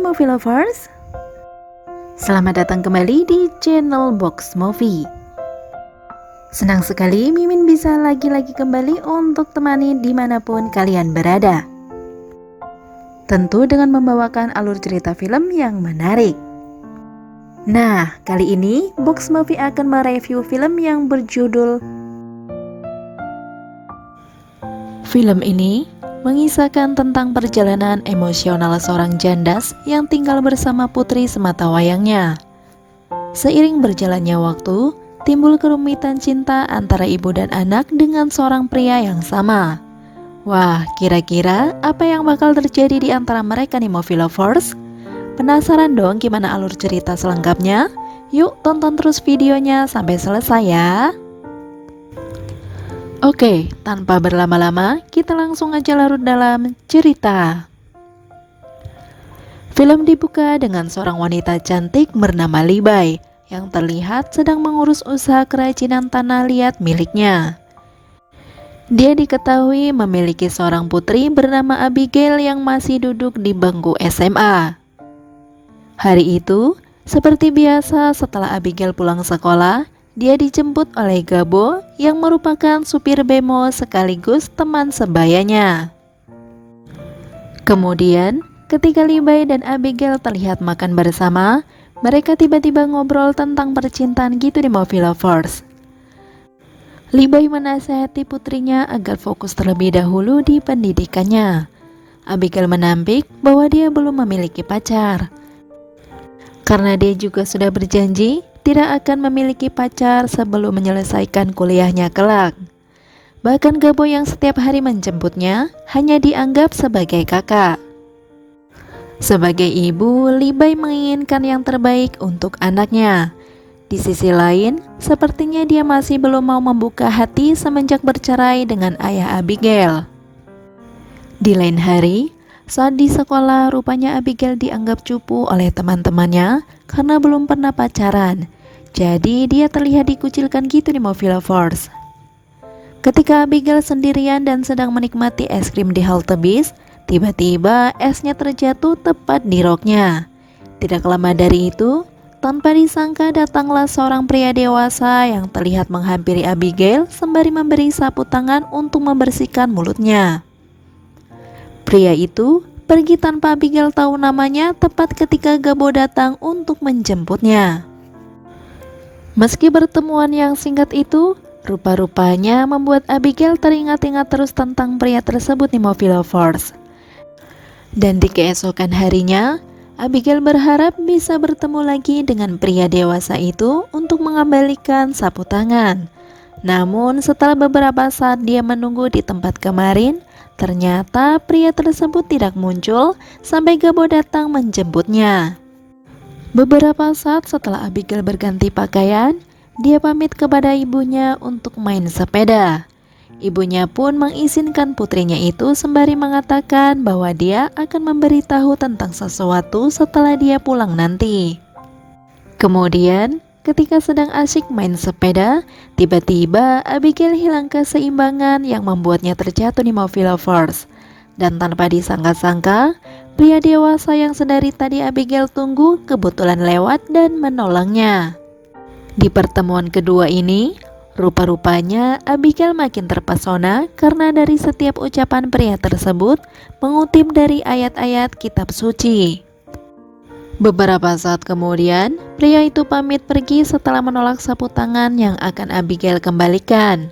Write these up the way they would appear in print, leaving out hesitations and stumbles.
movie lovers, selamat datang kembali di channel Box Movie. Senang sekali Mimin bisa lagi-lagi kembali untuk temani dimanapun kalian berada. Tentu dengan membawakan alur cerita film yang menarik. Nah, kali ini Box Movie akan mereview film yang berjudul Film ini mengisahkan tentang perjalanan emosional seorang jandas yang tinggal bersama putri sematawayangnya. Seiring berjalannya waktu, timbul kerumitan cinta antara ibu dan anak dengan seorang pria yang sama. Wah, kira-kira apa yang bakal terjadi di antara mereka nih movie lovers? Penasaran dong gimana alur cerita selengkapnya? Yuk tonton terus videonya sampai selesai ya. Oke, tanpa berlama-lama, kita langsung aja larut dalam cerita. Film dibuka dengan seorang wanita cantik bernama Li Bai yang terlihat sedang mengurus usaha kerajinan tanah liat miliknya. Dia diketahui memiliki seorang putri bernama Abigail yang masih duduk di bangku SMA. Hari itu, seperti biasa setelah Abigail pulang sekolah, dia dijemput oleh Gabo yang merupakan supir bemo sekaligus teman sebayanya. Kemudian, ketika Li Bai dan Abigail terlihat makan bersama, mereka tiba-tiba ngobrol tentang percintaan gitu di movie lovers. Li Bai menasihati putrinya agar fokus terlebih dahulu di pendidikannya. Abigail menampik bahwa dia belum memiliki pacar. Karena dia juga sudah berjanji tidak akan memiliki pacar sebelum menyelesaikan kuliahnya kelak. Bahkan Gabo yang setiap hari menjemputnya hanya dianggap sebagai kakak. Sebagai ibu, Li Bai menginginkan yang terbaik untuk anaknya. Di sisi lain, sepertinya dia masih belum mau membuka hati semenjak bercerai dengan ayah Abigail. Di lain hari, saat di sekolah, rupanya Abigail dianggap cupu oleh teman-temannya karena belum pernah pacaran. Jadi dia terlihat dikucilkan gitu di movie lovers. Ketika Abigail sendirian dan sedang menikmati es krim di halte bis, tiba-tiba esnya terjatuh tepat di roknya. Tidak lama dari itu, tanpa disangka datanglah seorang pria dewasa yang terlihat menghampiri Abigail sembari memberi sapu tangan untuk membersihkan mulutnya. Pria itu pergi tanpa Abigail tahu namanya tepat ketika Gabo datang untuk menjemputnya. Meski pertemuan yang singkat itu, rupa-rupanya membuat Abigail teringat-ingat terus tentang pria tersebut di movie lovers. Dan di keesokan harinya, Abigail berharap bisa bertemu lagi dengan pria dewasa itu untuk mengembalikan sapu tangan. Namun setelah beberapa saat dia menunggu di tempat kemarin, ternyata pria tersebut tidak muncul sampai Gabo datang menjemputnya. Beberapa saat setelah Abigail berganti pakaian, dia pamit kepada ibunya untuk main sepeda. Ibunya pun mengizinkan putrinya itu sembari mengatakan bahwa dia akan memberitahu tentang sesuatu setelah dia pulang nanti. Kemudian, ketika sedang asyik main sepeda, tiba-tiba Abigail hilang keseimbangan yang membuatnya terjatuh di movie lovers. Dan tanpa disangka-sangka, pria dewasa yang sedari tadi Abigail tunggu kebetulan lewat dan menolongnya. Di pertemuan kedua ini, rupa-rupanya Abigail makin terpesona karena dari setiap ucapan pria tersebut mengutip dari ayat-ayat kitab suci. Beberapa saat kemudian, pria itu pamit pergi setelah menolak sapu tangan yang akan Abigail kembalikan.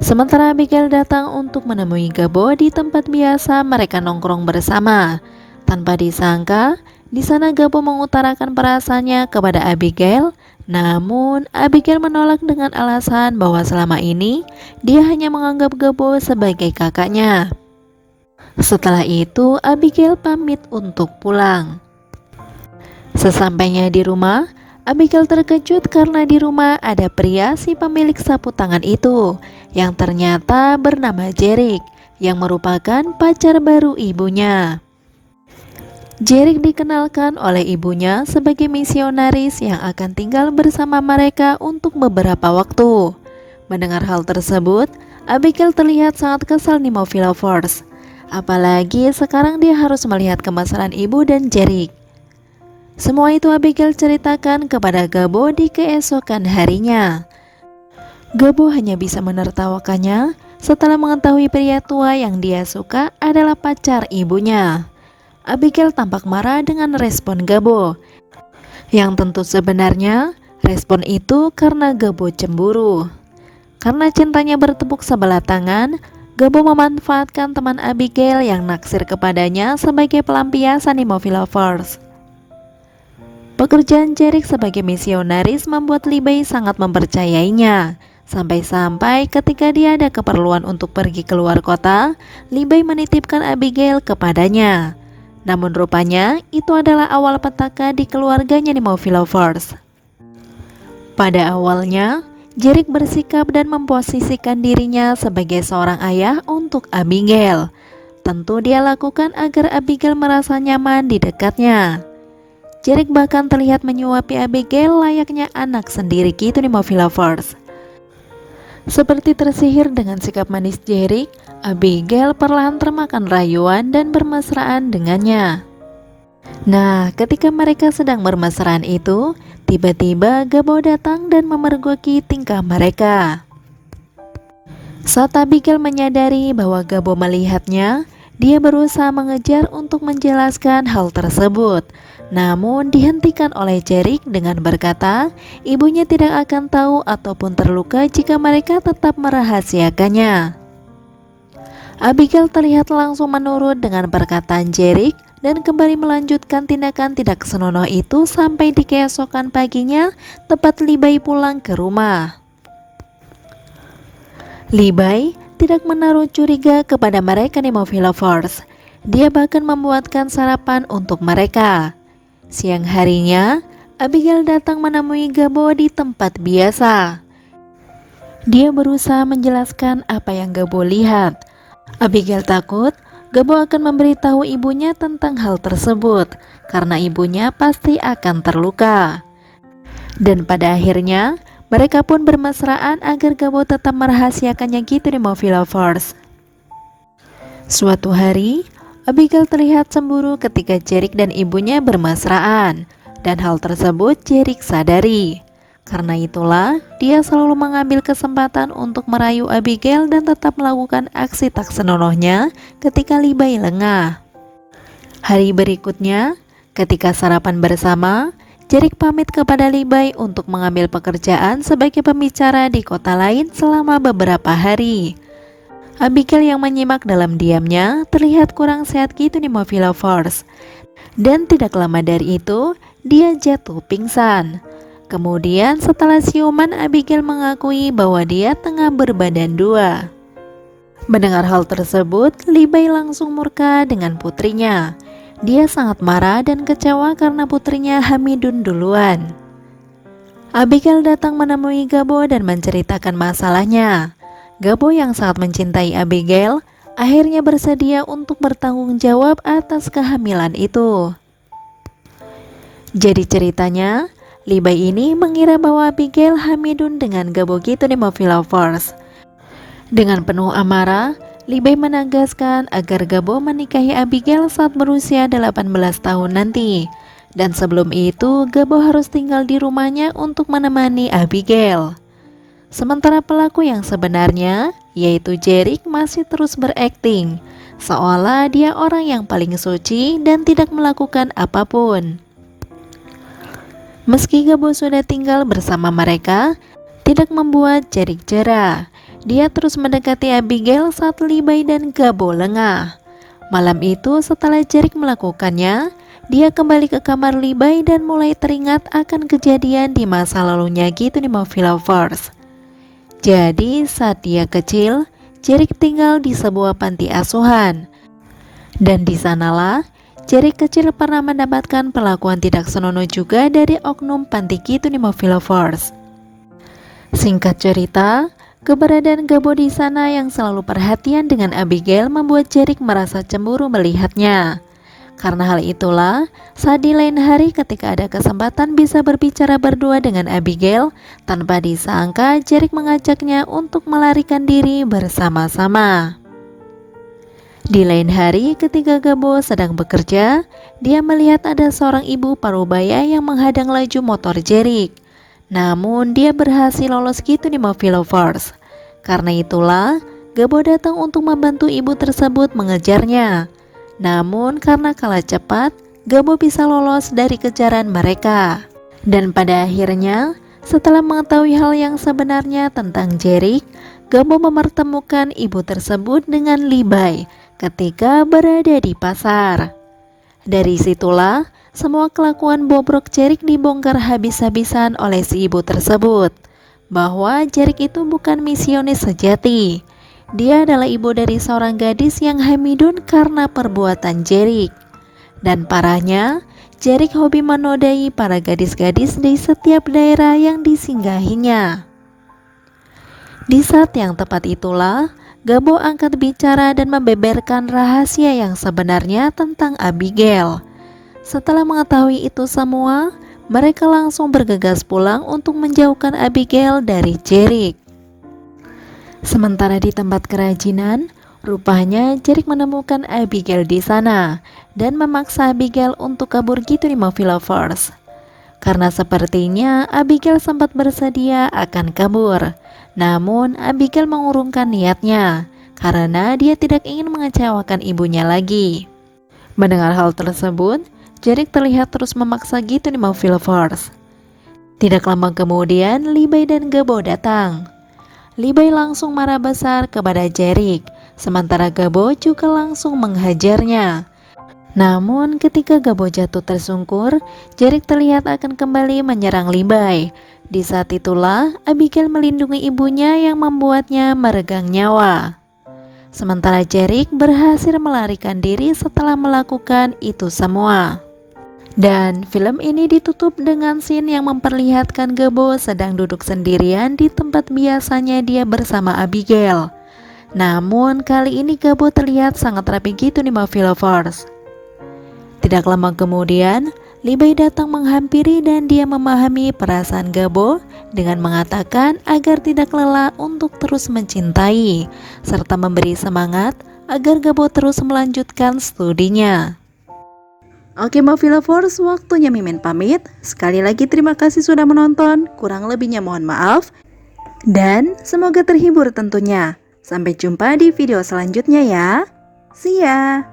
Sementara Abigail datang untuk menemui Gabo di tempat biasa mereka nongkrong bersama. Tanpa disangka, di sana Gabo mengutarakan perasaannya kepada Abigail. Namun, Abigail menolak dengan alasan bahwa selama ini dia hanya menganggap Gabo sebagai kakaknya. Setelah itu, Abigail pamit untuk pulang. Sesampainya di rumah, Abigail terkejut karena di rumah ada pria si pemilik sapu tangan itu yang ternyata bernama Jerick yang merupakan pacar baru ibunya. Jerick dikenalkan oleh ibunya sebagai misionaris yang akan tinggal bersama mereka untuk beberapa waktu. Mendengar hal tersebut, Abigail terlihat sangat kesal nih movie lovers. Apalagi sekarang dia harus melihat kemesraan ibu dan Jerick. Semua itu Abigail ceritakan kepada Gabo di keesokan harinya. Gabo hanya bisa menertawakannya setelah mengetahui pria tua yang dia suka adalah pacar ibunya. Abigail tampak marah dengan respon Gabo, yang tentu sebenarnya respon itu karena Gabo cemburu. Karena cintanya bertepuk sebelah tangan, Gabo memanfaatkan teman Abigail yang naksir kepadanya sebagai pelampiasan di Movie Lovers. Pekerjaan Jerick sebagai misionaris membuat Libby sangat mempercayainya. Sampai-sampai ketika dia ada keperluan untuk pergi keluar kota, Libby menitipkan Abigail kepadanya. Namun rupanya itu adalah awal petaka di keluarganya di Movie Lovers. Pada awalnya, Jerick bersikap dan memposisikan dirinya sebagai seorang ayah untuk Abigail. Tentu dia lakukan agar Abigail merasa nyaman di dekatnya. Jerick bahkan terlihat menyuapi Abigail layaknya anak sendiri gitu di Movie Lovers. Seperti tersihir dengan sikap manis Jerick, Abigail perlahan termakan rayuan dan bermesraan dengannya. Nah, ketika mereka sedang bermesraan itu, tiba-tiba Gabo datang dan memergoki tingkah mereka. Saat Abigail menyadari bahwa Gabo melihatnya, dia berusaha mengejar untuk menjelaskan hal tersebut. Namun dihentikan oleh Jerick dengan berkata, ibunya tidak akan tahu ataupun terluka jika mereka tetap merahasiakannya. Abigail terlihat langsung menurut dengan perkataan Jerick dan kembali melanjutkan tindakan tidak senonoh itu sampai di keesokan paginya, tepat Libby pulang ke rumah. Libby tidak menaruh curiga kepada mereka di Movie Lovers. Dia bahkan membuatkan sarapan untuk mereka. Siang harinya, Abigail datang menemui Gabo di tempat biasa. Dia berusaha menjelaskan apa yang Gabo lihat. Abigail takut Gabo akan memberitahu ibunya tentang hal tersebut, karena ibunya pasti akan terluka. Dan pada akhirnya, mereka pun bermesraan agar Gabo tetap merahasiakannya gitu di Movie Lovers. Suatu hari, Abigail terlihat cemburu ketika Jerick dan ibunya bermesraan, dan hal tersebut Jerick sadari. Karena itulah, dia selalu mengambil kesempatan untuk merayu Abigail dan tetap melakukan aksi tak senonohnya ketika Libby lengah. Hari berikutnya, ketika sarapan bersama, Jerick pamit kepada Libby untuk mengambil pekerjaan sebagai pembicara di kota lain selama beberapa hari. Abigail yang menyimak dalam diamnya terlihat kurang sehat gitu di Movie Lovers. Dan tidak lama dari itu, dia jatuh pingsan. Kemudian setelah siuman, Abigail mengakui bahwa dia tengah berbadan dua. Mendengar hal tersebut, Libby langsung murka dengan putrinya. Dia sangat marah dan kecewa karena putrinya Hamidun duluan. Abigail datang menemui Gabo dan menceritakan masalahnya. Gabo yang sangat mencintai Abigail akhirnya bersedia untuk bertanggung jawab atas kehamilan itu. Jadi ceritanya, Libby ini mengira bahwa Abigail Hamidun dengan Gabo gitu di Movie Lovers. Dengan penuh amarah, Libby menegaskan agar Gabo menikahi Abigail saat berusia 18 tahun nanti. Dan sebelum itu, Gabo harus tinggal di rumahnya untuk menemani Abigail. Sementara pelaku yang sebenarnya, yaitu Jerick, masih terus berakting seolah dia orang yang paling suci dan tidak melakukan apapun. Meski Gabo sudah tinggal bersama mereka, tidak membuat Jerick jera. Dia terus mendekati Abigail saat Libby dan Gabo lengah. Malam itu setelah Jerick melakukannya, dia kembali ke kamar Libby dan mulai teringat akan kejadian di masa lalunya gitu di Movie Lovers. Jadi saat dia kecil, Jerick tinggal di sebuah panti asuhan. Dan di sanalah Jerick kecil pernah mendapatkan perlakuan tidak senonoh juga dari oknum panti gitu di Movie Lovers. Singkat cerita, keberadaan Gabo di sana yang selalu perhatian dengan Abigail membuat Jerick merasa cemburu melihatnya. Karena hal itulah, saat di lain hari ketika ada kesempatan bisa berbicara berdua dengan Abigail, tanpa disangka Jerick mengajaknya untuk melarikan diri bersama-sama. Di lain hari ketika Gabo sedang bekerja, dia melihat ada seorang ibu parubaya yang menghadang laju motor Jerick. Namun dia berhasil lolos gitu di Movie Lovers. Karena itulah Gabo datang untuk membantu ibu tersebut mengejarnya. Namun karena kalah cepat, Gabo bisa lolos dari kejaran mereka. Dan pada akhirnya, setelah mengetahui hal yang sebenarnya tentang Jerick, Gabo mempertemukan ibu tersebut dengan Levi ketika berada di pasar. Dari situlah, semua kelakuan bobrok Jerick dibongkar habis-habisan oleh si ibu tersebut. Bahwa Jerick itu bukan misionis sejati. Dia adalah ibu dari seorang gadis yang hamidun karena perbuatan Jerick. Dan parahnya, Jerick hobi menodai para gadis-gadis di setiap daerah yang disinggahinya. Di saat yang tepat itulah, Gabo angkat bicara dan membeberkan rahasia yang sebenarnya tentang Abigail. Setelah mengetahui itu semua, mereka langsung bergegas pulang untuk menjauhkan Abigail dari Jerick. Sementara di tempat kerajinan, rupanya Jerick menemukan Abigail di sana dan memaksa Abigail untuk kabur gitu di Movie Lovers. Karena sepertinya Abigail sempat bersedia akan kabur. Namun Abigail mengurungkan niatnya karena dia tidak ingin mengecewakan ibunya lagi. Mendengar hal tersebut, Jerick terlihat terus memaksa gitu di Movie Lovers. Tidak lama kemudian, Levi dan Gabo datang. Levi langsung marah besar kepada Jerick, sementara Gabo juga langsung menghajarnya. Namun ketika Gabo jatuh tersungkur, Jerick terlihat akan kembali menyerang Levi. Di saat itulah Abigail melindungi ibunya yang membuatnya meregang nyawa. Sementara Jerick berhasil melarikan diri setelah melakukan itu semua. Dan film ini ditutup dengan scene yang memperlihatkan Gabo sedang duduk sendirian di tempat biasanya dia bersama Abigail. Namun kali ini Gabo terlihat sangat rapi gitu di Movie Lovers. Tidak lama kemudian, Levi datang menghampiri dan dia memahami perasaan Gabo dengan mengatakan agar tidak lelah untuk terus mencintai, serta memberi semangat agar Gabo terus melanjutkan studinya. Oke Movie Lovers, waktunya Mimin pamit. Sekali lagi terima kasih sudah menonton, kurang lebihnya mohon maaf. Dan semoga terhibur tentunya. Sampai jumpa di video selanjutnya ya. See ya!